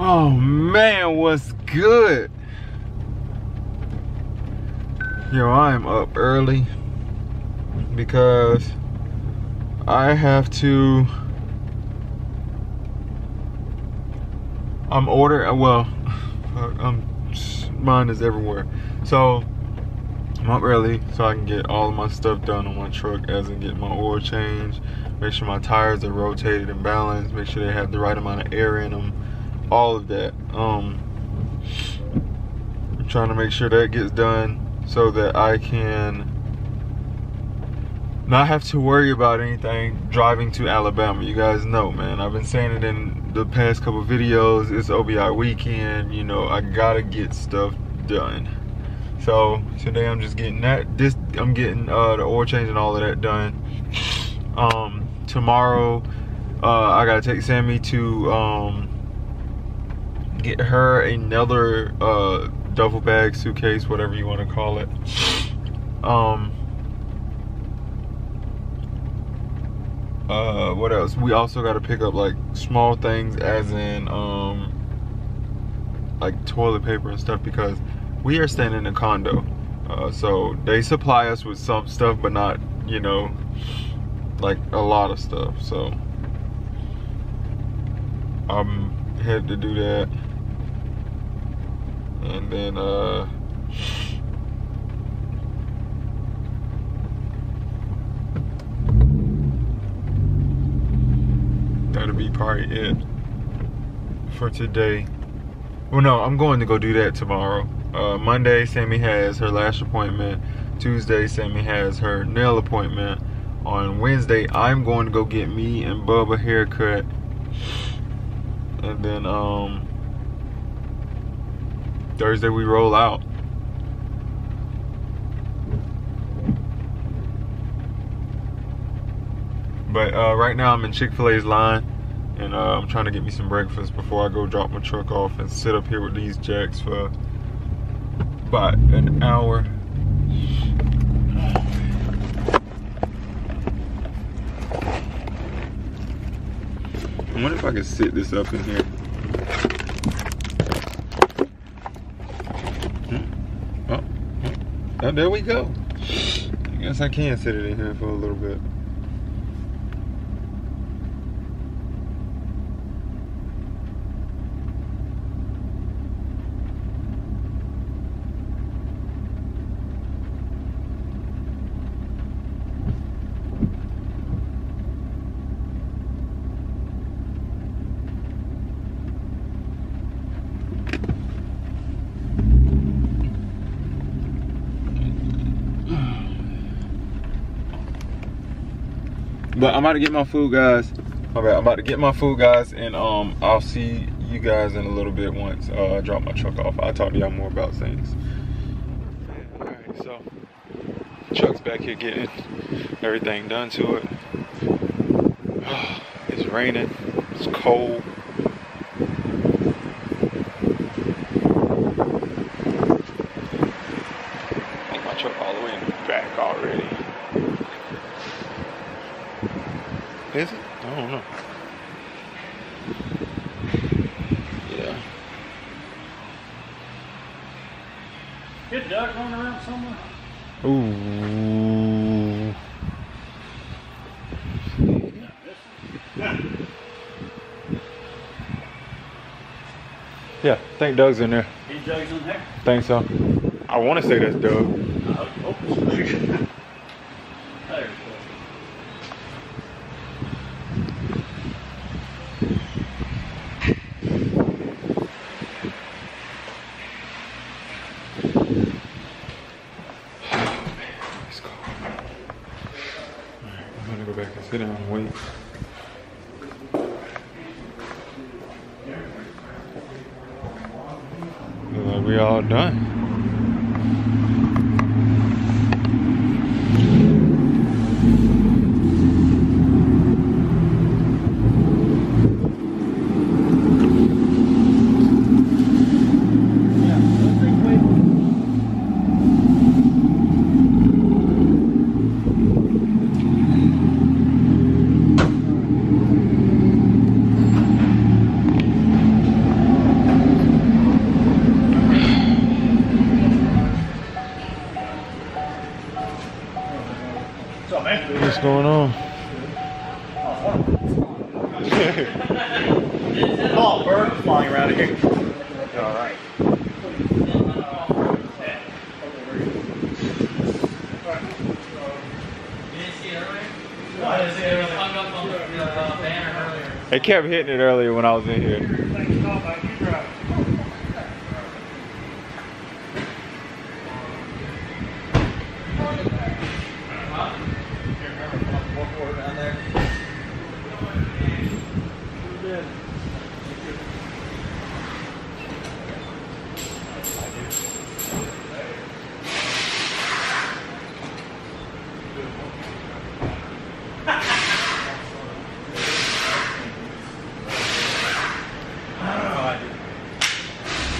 Oh man, what's good? Yo, I am up early because I have to, mine is everywhere. So I'm up early so I can get all of my stuff done on my truck, as in get my oil changed, make sure my tires are rotated and balanced, make sure they have the right amount of air in them, all of that. I'm trying to make sure that gets done so that I can not have to worry about anything driving to Alabama. You guys know, man, I've been saying it in the past couple videos, it's OBI weekend, you know, I gotta get stuff done. So today I'm just getting I'm getting the oil change and all of that done. Tomorrow I gotta take Sammy to get her another duffel bag, suitcase, whatever you want to call it. What else? We also got to pick up like small things, as in like toilet paper and stuff, because we are staying in a condo. So they supply us with some stuff, but not, you know, like a lot of stuff. So I'm headed to do that. And then that'll be probably it for today. Well, no, I'm going to go do that tomorrow. Monday, Sammy has her lash appointment. Tuesday, Sammy has her nail appointment. On Wednesday, I'm going to go get me and Bubba a haircut. And then Thursday we roll out. But right now I'm in Chick-fil-A's line, and I'm trying to get me some breakfast before I go drop my truck off and sit up here with these jacks for about an hour. I wonder if I can sit this up in here. Oh, there we go. I guess I can sit it in here for a little bit. But I'm about to get my food, guys. My bad. I'm about to get my food, guys, and I'll see you guys in a little bit once I drop my truck off. I'll talk to y'all more about things. Alright, so truck's back here getting everything done to it. It's raining, it's cold. I think my truck all the way in the back already. Is it? I don't know. Yeah. Good duck running around somewhere. Ooh. Yeah, I think Doug's in there. He's Doug's in there? Think so. I want to say that's Doug. I hope it's Doug. There's Doug. Go back and sit down and wait. Looks like we all done. Oh, birds flying around here. All right. They kept hitting it earlier when I was in here.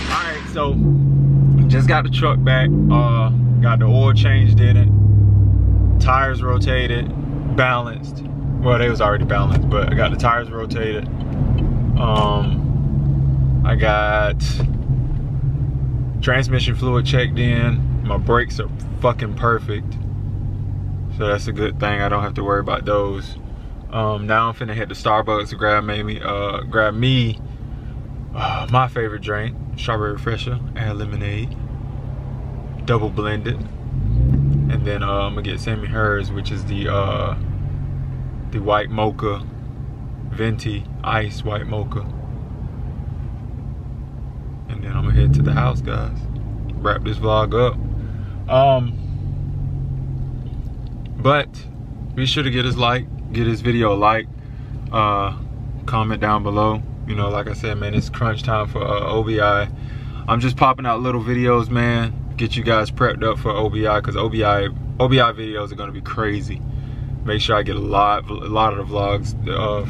Alright, so just got the truck back, got the oil changed in it, tires rotated, balanced. Well, they was already balanced, but I got the tires rotated. I got transmission fluid checked in. My brakes are fucking perfect, so that's a good thing. I don't have to worry about those. Now I'm finna head to Starbucks to grab me my favorite drink, strawberry refresher, add lemonade, double blended, and then I'm gonna get Sammy hers, which is the white mocha, venti ice white mocha, and then I'm gonna head to the house, guys. Wrap this vlog up. But be sure to get his video a like, comment down below. You know, like I said, man, it's crunch time for OBI. I'm just popping out little videos, man, get you guys prepped up for OBI, because OBI videos are gonna be crazy. Make sure I get a lot of the vlogs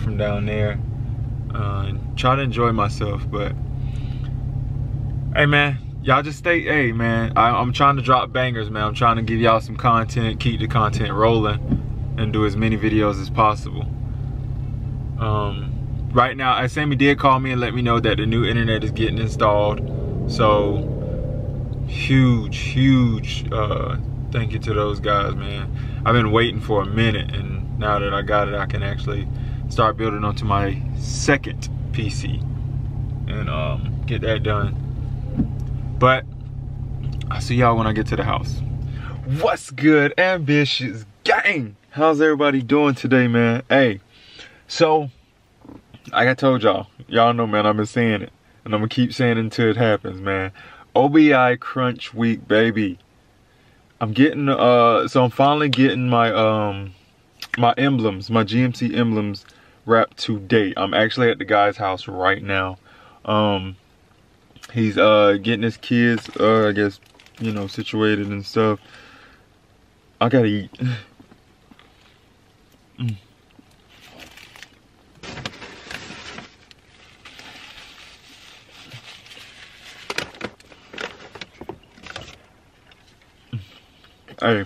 from down there, and try to enjoy myself. But hey, man, y'all just stay, hey, man, I'm trying to drop bangers, man. I'm trying to give y'all some content, keep the content rolling, and do as many videos as possible. Right now, Sammy did call me and let me know that the new internet is getting installed. So huge thank you to those guys, man. I've been waiting for a minute, and now that I got it, I can actually start building onto my second PC and get that done. But I'll see y'all when I get to the house. What's good, ambitious gang? How's everybody doing today, man? Hey, so like I told y'all know, man, I've been saying it, and I'm gonna keep saying it until it happens, man. OBI crunch week, baby. I'm getting so I'm finally getting my my emblems, my GMC emblems wrapped today. I'm actually at the guy's house right now. He's getting his kids I guess, you know, situated and stuff. I gotta eat. Hey,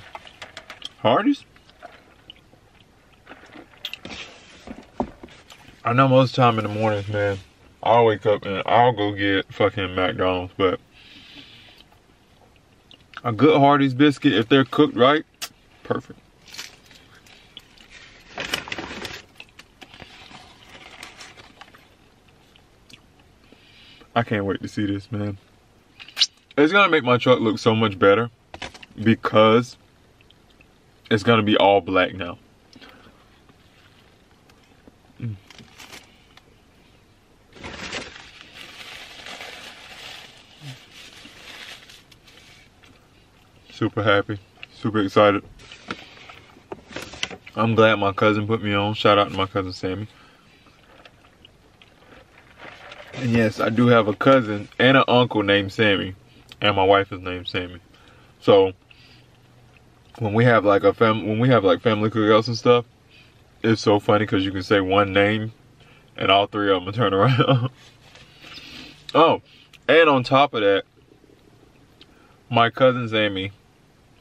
Hardee's? I know most of the time in the mornings, man, I'll wake up and I'll go get fucking McDonald's, but a good Hardee's biscuit, if they're cooked right, perfect. I can't wait to see this, man. It's gonna make my truck look so much better, because it's gonna be all black now. Super happy, super excited. I'm glad my cousin put me on. Shout out to my cousin Sammy. And yes, I do have a cousin and an uncle named Sammy, and my wife is named Sammy. So when we have like family cookouts and stuff, it's so funny because you can say one name and all three of them will turn around. Oh, and on top of that, my cousin Sammy,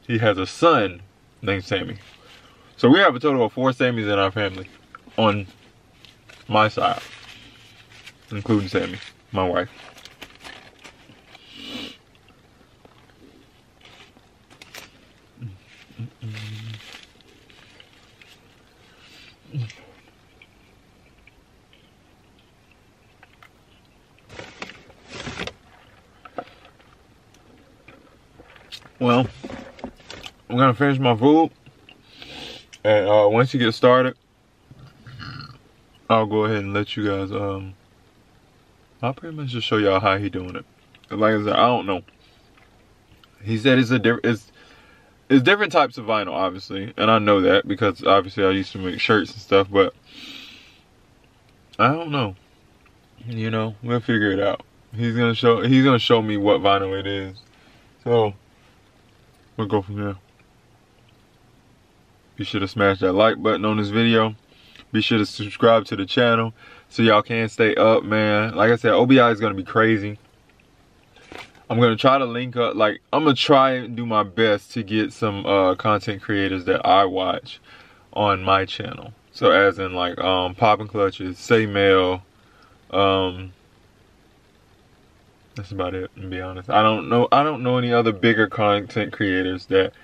he has a son named Sammy. So we have a total of 4 Sammys in our family on my side, including Sammy, my wife. Well, I'm gonna finish my food, and once you get started, I'll go ahead and let you guys. I'll pretty much just show y'all how he doing it. Like I said, I don't know. He said it's different types of vinyl, obviously, and I know that because obviously I used to make shirts and stuff, but I don't know. You know, we'll figure it out. He's gonna show me what vinyl it is. So we'll go from there. Be sure to smash that like button on this video. Be sure to subscribe to the channel so y'all can stay up, man. Like I said, OBI is gonna be crazy. I'm gonna try to link up, like, I'm gonna try and do my best to get some content creators that I watch on my channel. So as in like Poppin' Clutches, Say Mail, that's about it, to be honest. I don't know any other bigger content creators that's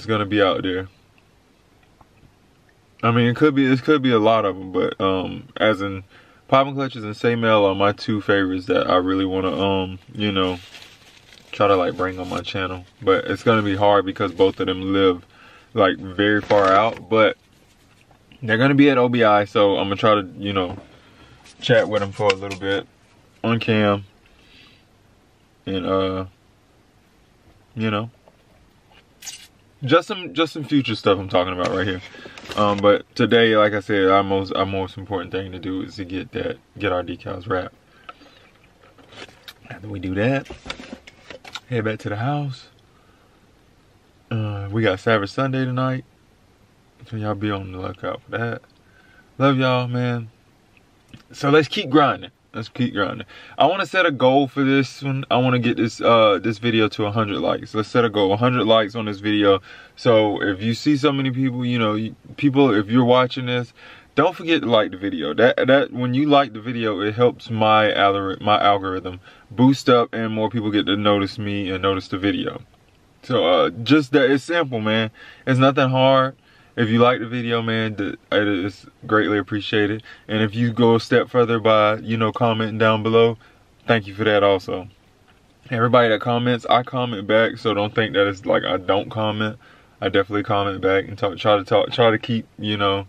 gonna be out there. I mean, it could be a lot of them, but as in Poppin' Clutches and Say Mail are my two favorites that I really want to you know, try to like bring on my channel. But it's gonna be hard because both of them live like very far out, but they're gonna be at OBI, so I'm gonna try to, you know, chat with them for a little bit on cam, and you know, just some future stuff I'm talking about right here. But today, like I said, our most important thing to do is to get our decals wrapped. After we do that, head back to the house. We got Savage Sunday tonight, so y'all be on the lookout for that. Love y'all, man. So let's keep grinding. Let's keep grinding. I want to set a goal for this one. I want to get this video to 100 likes. Let's set a goal, 100 likes on this video. So if you see so many people, you know, if you're watching this, don't forget to like the video. That when you like the video, it helps my algorithm boost up, and more people get to notice me and notice the video. So just that, it's simple, man. It's nothing hard. If you like the video, man, it is greatly appreciated. And if you go a step further by, you know, commenting down below, thank you for that also. Everybody that comments, I comment back, so don't think that it's like I don't comment. I definitely comment back and try to keep, you know,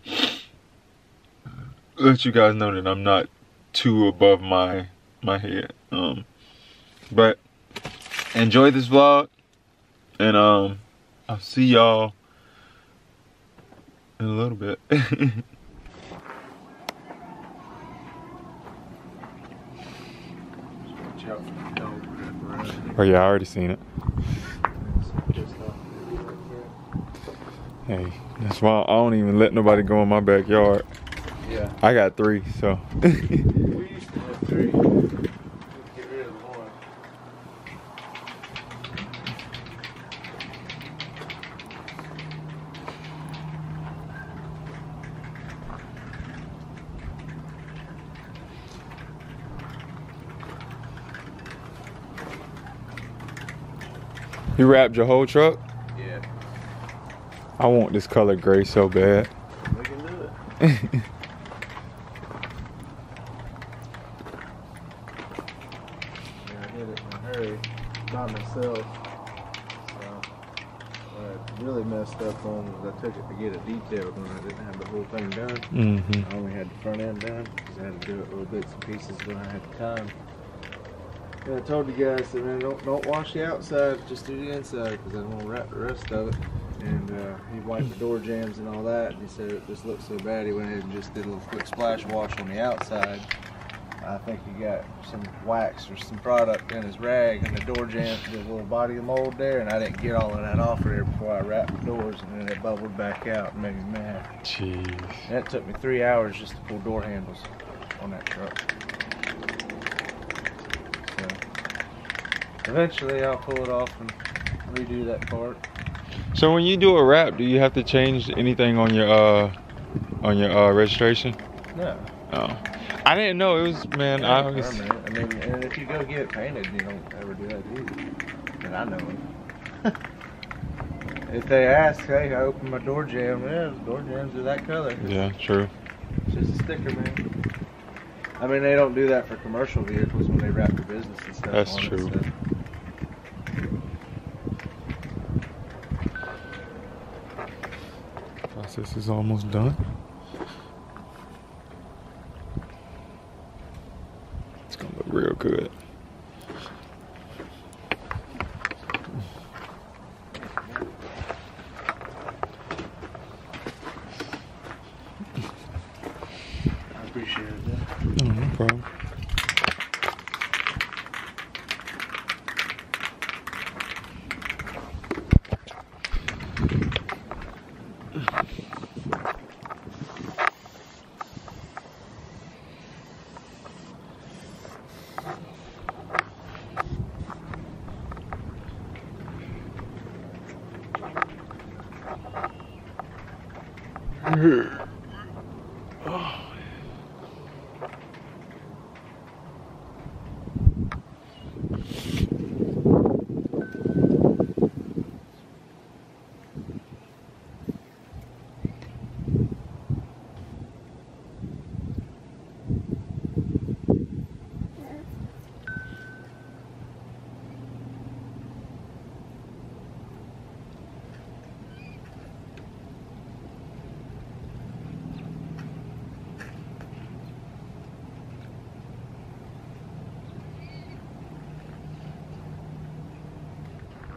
let you guys know that I'm not too above my head. But enjoy this vlog, and I'll see y'all in a little bit. Oh yeah, I already seen it. Hey, that's why I don't even let nobody go in my backyard. Yeah. I got 3, so. We used to have 3. Get rid of 1. You wrapped your whole truck? Yeah. I want this color gray so bad. We can do it. Yeah, I did it in a hurry by myself. So what I really messed up on was I took it to get it detailed when I didn't have the whole thing done. I only had the front end done because I had to do it little bits and pieces when I had the time. And I told the guy, I said, man, don't wash the outside, just do the inside, because I don't want to wrap the rest of it. And he wiped the door jambs and all that, and he said it just looked so bad, he went ahead and just did a little quick splash wash on the outside. I think he got some wax or some product in his rag, and the door jambs, the little body mold there, and I didn't get all of that off there before I wrapped the doors, and then it bubbled back out and made me mad. Jeez. And it took me 3 hours just to pull door handles on that truck. Eventually I'll pull it off and redo that part. So when you do a wrap, do you have to change anything on your registration? No. Oh. I didn't know it was, man. Yeah, I mean, and if you go get it painted, you don't ever do that either. And I know it. If they ask, hey, I opened my door jamb, yeah, the door jambs are that color. Yeah, true. It's just a sticker, man. I mean, they don't do that for commercial vehicles when they wrap the business and stuff. That's on true. It, so. process is almost done. It's gonna look real good. I appreciate that. Oh, no problem.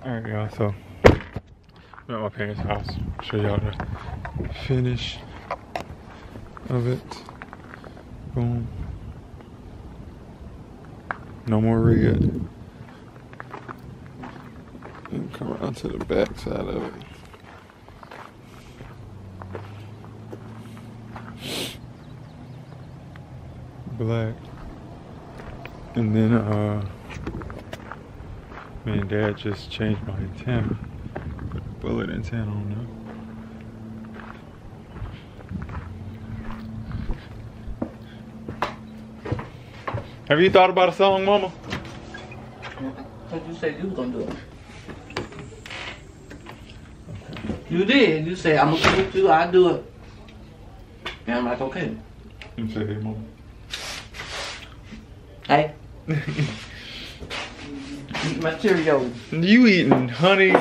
Alright, y'all, so I'm at my parents' house. I'll show y'all the finish of it. Boom. No more red. And come around to the back side of it. Black. And then me and Dad just changed my antenna. Put the bullet antenna on there. Have you thought about a song, Mama? What you said you was gonna do it. You did. You said, I'm gonna come with you, I'll do it. And I'm like, okay. You say, hey, Mama. Hey. Eat my Cheerios. You eating honey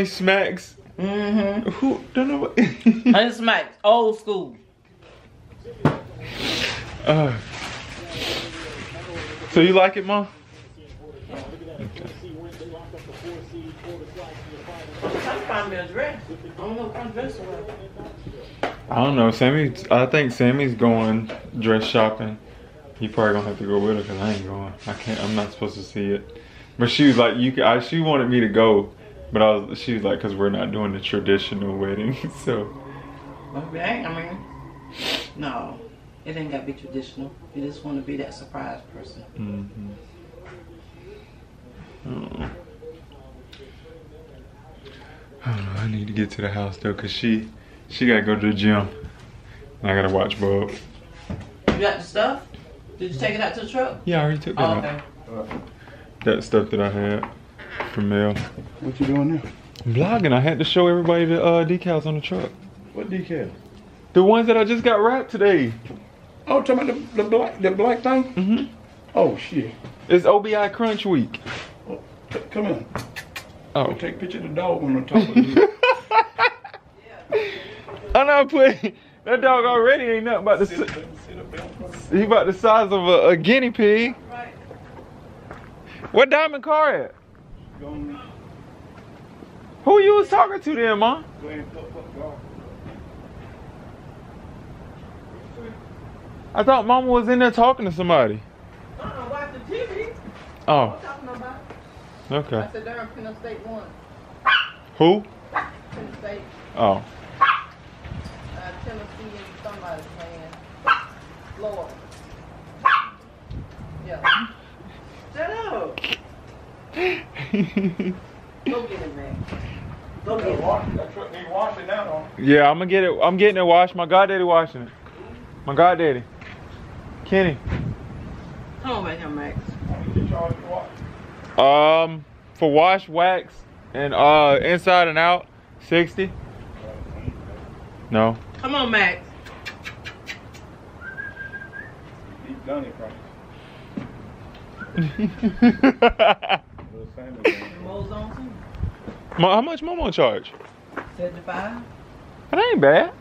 smacks? Mm-hmm. Who don't know what? Honey Smacks, old school. So you like it, Mom? I don't know. I think Sammy's going dress shopping. He probably gonna have to go with her because I ain't going. I'm not supposed to see it. But she was like, she wanted me to go, but she was like, because we're not doing the traditional wedding, so. Okay, I mean, no, it ain't gotta be traditional. You just want to be that surprise person. Mm-hmm. I don't know. I need to get to the house though, cause she gotta go to the gym, and I gotta watch Bub. You got the stuff? Did you take it out to the truck? Yeah, I already took that out. Okay. That stuff that I had from mail. What you doing now? Vlogging. I had to show everybody the decals on the truck. What decal? The ones that I just got wrapped today. Oh, talking about the black thing? Mm-hmm. Oh shit. It's OBI Crunch Week. Oh, come in. Oh. Take a picture of the dog on the top of you. I know I put that dog already ain't nothing about he about the size of a guinea pig. Right. What diamond car at? Who you was talking to then, Mom? I thought Mama was in there talking to somebody. Watch the TV. Oh. What talking about? Okay. I said they're in Penn State 1. Who? Penn State. Oh. Tennessee and somebody's playing. Florida. Yeah. Shut up. Go get it, man. Go get it. That truck need washing now, though. Yeah, I'm getting it washed. My goddaddy washing it. My goddaddy. Kenny. Come on back here, Max. For wash, wax, and inside and out, 60. No. Come on, Max. He's done it, Moles on too. How much Momo charge? 75. That ain't bad.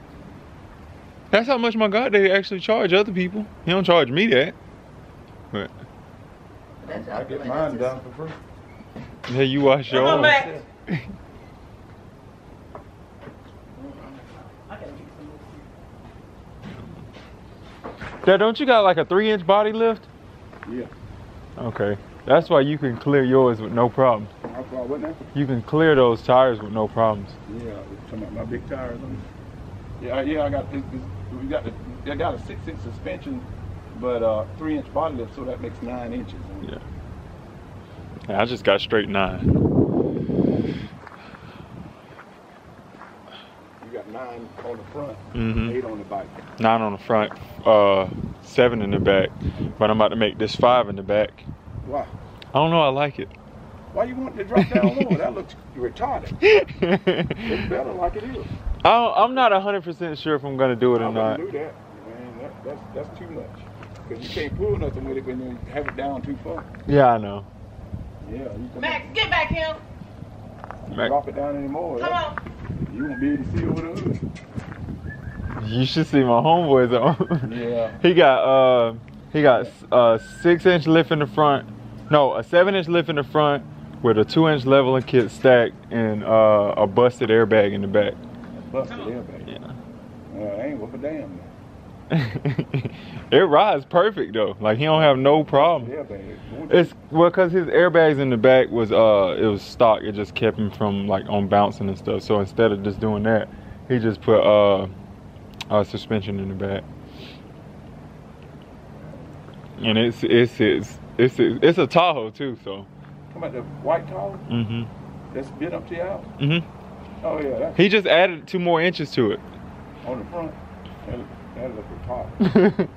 That's how much my God they actually charge other people. He don't charge me that. But I get mine done for free. yeah, you wash your Come on own. back. Dad, don't you got like a 3-inch body lift? Yeah. Okay. That's why you can clear yours with no problems. How far, what now? You can clear those tires with no problems. Yeah, talking about my big tires on it. Yeah, I got I got a 6-inch suspension, but 3-inch body lift, so that makes 9 inches. Yeah. Yeah, I just got straight 9. You got 9 on the front, Mhm. 8 on the bike. 9 on the front, 7 in the back. But I'm about to make this 5 in the back. Why? I don't know, I like it. Why you want to drop down lower? That looks retarded. It's better like it is. I'm not 100% sure if I'm gonna do it I or not. wouldn't do that, man. That's too much. Because you can't pull nothing with it when you have it down too far. Yeah, I know. Yeah, you can Max, get back here. drop it down anymore. Come on. You won't be able to see over the hood. You should see my homeboys on. Yeah. He got a 6-inch lift in the front. No, a 7-inch lift in the front with a 2-inch leveling kit stacked and a busted airbag in the back. Busted airbag. Yeah. I ain't worth a damn. It rides perfect though. Like he don't have no problem. Airbag. It's well, cause his airbags in the back was it was stock. It just kept him from like on bouncing and stuff. So instead of just doing that, he just put suspension in the back. And it's a Tahoe too. So. Come at the white Tahoe? Mhm. That's been up to your house? Mhm. Oh yeah, that's He just added 2 more inches to it. on the front. That look retarded.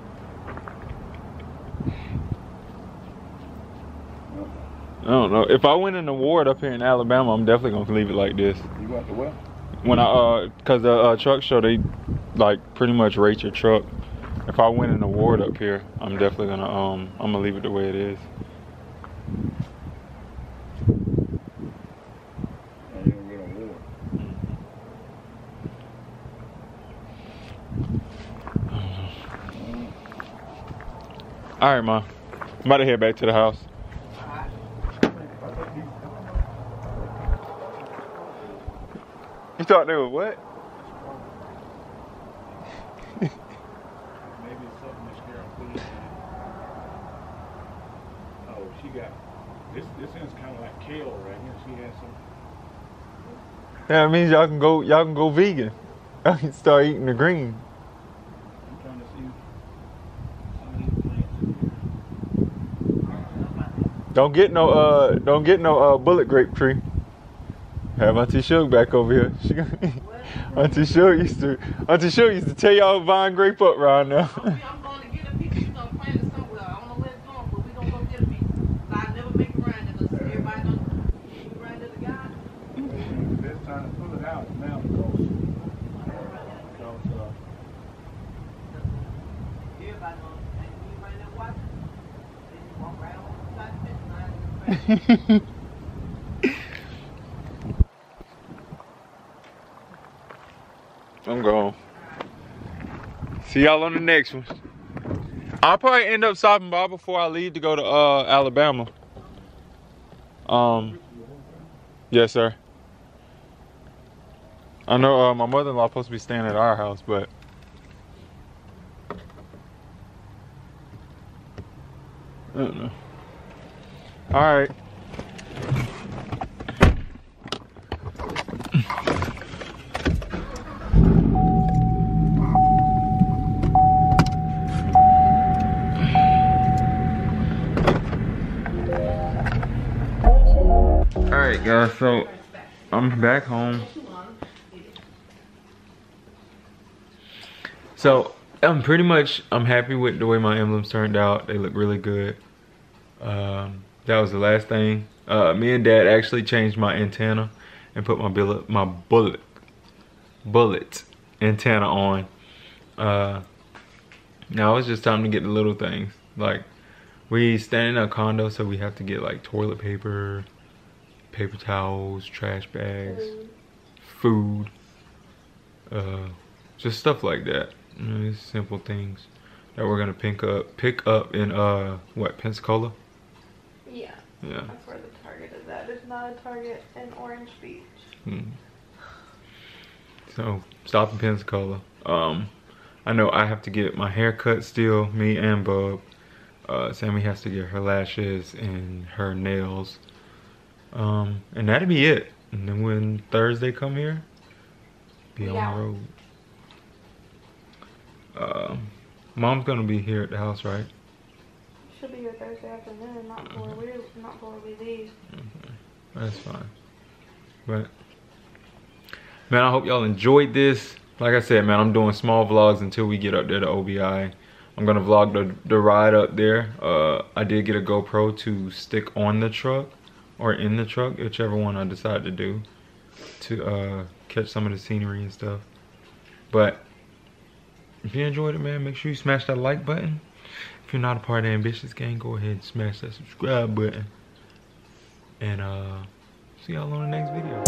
I don't know. If I win an award up here in Alabama, I'm definitely gonna leave it like this. You went to where? When cause the truck show, they like pretty much rate your truck. If I win an award up here, I'm definitely gonna I'm gonna leave it the way it is. And you don't get an award. All right, Ma. I'm about to head back to the house. You thought they were what? Maybe it's something Miss Carol put in. Oh, she got this is kind of like kale right here. She has some. Yeah, it means y'all can go vegan. Y'all can start eating the green. I'm trying to see some of these plants in here. Don't get no bullet grape tree. Have Auntie Shug back over here. Auntie Shug used to tell y'all vine grape up right now. I'm going to get a piece. She's going to plant it somewhere. I don't know where it's going, but we're going to go get a piece. So I never make a grind because everybody don't grind it together. This time to pull it out now because Everybody knows. And you right there watching. They just walk right over the side of the fence line. I'm gone. See y'all on the next one. I'll probably end up stopping by before I leave to go to Alabama. Yes, sir. I know my mother-in-law supposed to be staying at our house, but I don't know. All right. Alright guys, so I'm back home. So I'm happy with the way my emblems turned out. They look really good. That was the last thing. Me and Dad actually changed my antenna and put my bullet antenna on. Now it's just time to get the little things. Like we stand in a condo, so we have to get like toilet paper, paper towels, trash bags, food. Just stuff like that. You know, these simple things that we're gonna pick up in what, Pensacola? Yeah. Yeah. That's where the Target is at. There's not a Target in Orange Beach. So stop in Pensacola. I know I have to get my hair cut still, me and Bub. Sammy has to get her lashes and her nails. And that'll be it. And then when Thursday come here, be on the road. Mom's gonna be here at the house, right? She'll be here Thursday afternoon, not before we leave. That's fine. But man, I hope y'all enjoyed this. Like I said, man, I'm doing small vlogs until we get up there to OBI. I'm gonna vlog the ride up there. I did get a GoPro to stick on the truck or in the truck, whichever one I decide to do, to catch some of the scenery and stuff. But if you enjoyed it, man, make sure you smash that like button. If you're not a part of the Ambitious Gang, go ahead and smash that subscribe button. And see y'all on the next video.